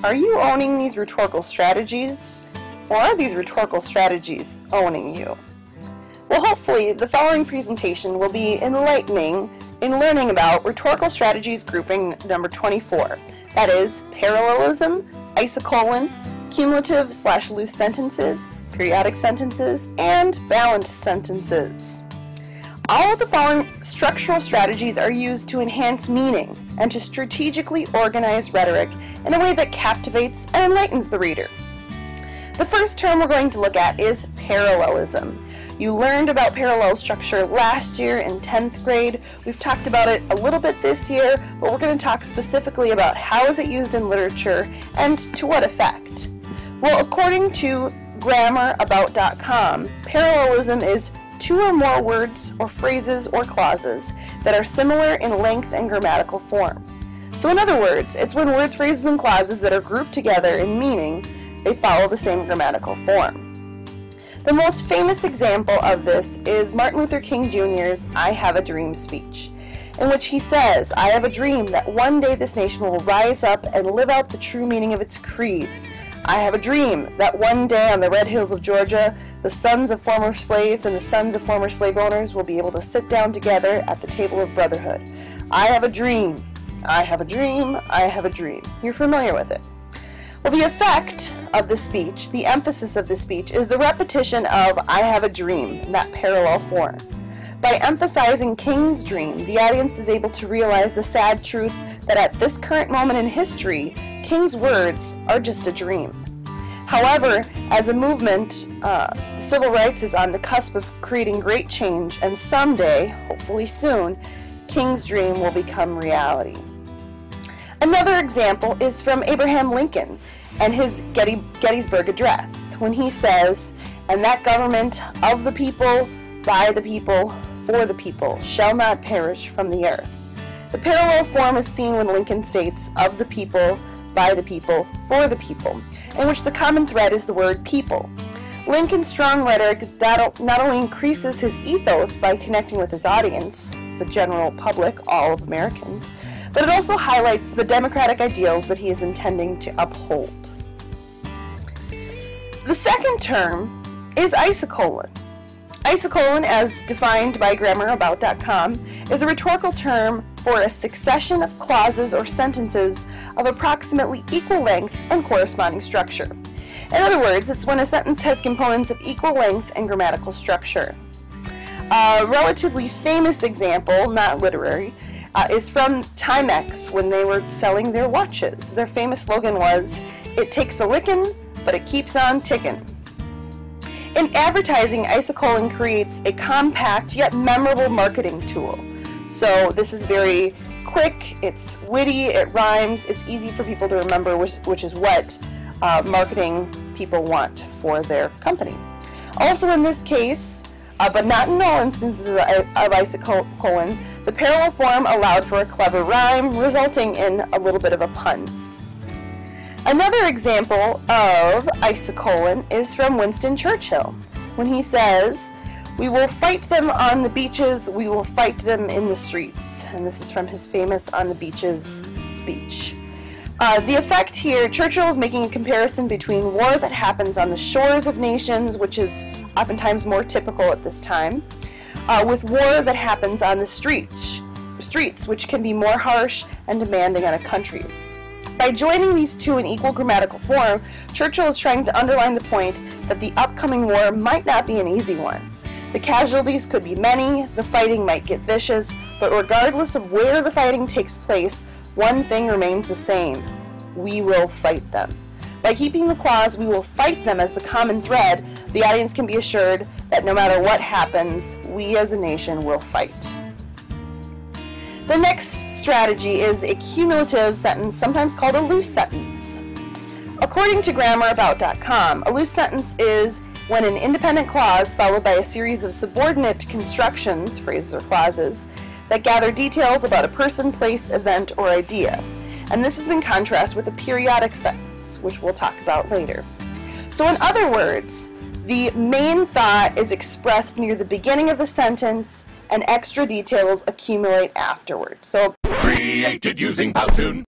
Are you owning these rhetorical strategies, or are these rhetorical strategies owning you? Well, hopefully, the following presentation will be enlightening in learning about rhetorical strategies grouping number 24. That is, parallelism, isocolon, cumulative/loose sentences, periodic sentences, and balanced sentences. All of the following structural strategies are used to enhance meaning and to strategically organize rhetoric in a way that captivates and enlightens the reader. The first term we're going to look at is parallelism. You learned about parallel structure last year in 10th grade. We've talked about it a little bit this year, but we're going to talk specifically about how is it used in literature and to what effect. Well, according to grammarabout.com, parallelism is two or more words or phrases or clauses that are similar in length and grammatical form. So in other words, it's when words, phrases, and clauses that are grouped together in meaning, they follow the same grammatical form. The most famous example of this is Martin Luther King Jr.'s I Have a Dream speech, in which he says, "I have a dream that one day this nation will rise up and live out the true meaning of its creed. I have a dream that one day on the red hills of Georgia, the sons of former slaves and the sons of former slave owners will be able to sit down together at the table of brotherhood. I have a dream. I have a dream. I have a dream." You're familiar with it. Well, the effect of the speech, the emphasis of the speech, is the repetition of "I have a dream" in that parallel form. By emphasizing King's dream, the audience is able to realize the sad truth that at this current moment in history, King's words are just a dream. However, as a movement, civil rights is on the cusp of creating great change, and someday, hopefully soon, King's dream will become reality. Another example is from Abraham Lincoln and his Gettysburg Address, when he says, "And that government of the people, by the people, for the people, shall not perish from the earth." The parallel form is seen when Lincoln states, "of the people, by the people, for the people," in which the common thread is the word people. Lincoln's strong rhetoric not only increases his ethos by connecting with his audience, the general public, all of Americans, but it also highlights the democratic ideals that he is intending to uphold. The second term is isocolon. Isocolon, as defined by grammarabout.com, is a rhetorical term for a succession of clauses or sentences of approximately equal length and corresponding structure. In other words, it's when a sentence has components of equal length and grammatical structure. A relatively famous example, not literary, is from Timex when they were selling their watches. Their famous slogan was, "It takes a lickin', but it keeps on tickin'." In advertising, isocolon creates a compact yet memorable marketing tool. So this is very quick, it's witty, it rhymes, it's easy for people to remember, which is what marketing people want for their company. Also in this case, but not in all instances of isocolon, the parallel form allowed for a clever rhyme, resulting in a little bit of a pun. Another example of isocolon is from Winston Churchill, when he says, "We will fight them on the beaches, we will fight them in the streets." And this is from his famous On the Beaches speech. The effect here, Churchill is making a comparison between war that happens on the shores of nations, which is oftentimes more typical at this time, with war that happens on the streets, which can be more harsh and demanding on a country. By joining these two in equal grammatical form, Churchill is trying to underline the point that the upcoming war might not be an easy one. The casualties could be many, the fighting might get vicious, but regardless of where the fighting takes place, one thing remains the same: we will fight them. By keeping the clause "we will fight them" as the common thread, the audience can be assured that no matter what happens, we as a nation will fight. The next strategy is a cumulative sentence, sometimes called a loose sentence. According to grammarabout.com, a loose sentence is when an independent clause followed by a series of subordinate constructions, phrases or clauses, that gather details about a person, place, event, or idea. And this is in contrast with a periodic sentence, which we'll talk about later. So in other words, the main thought is expressed near the beginning of the sentence, and extra details accumulate afterward. So, created using Powtoon.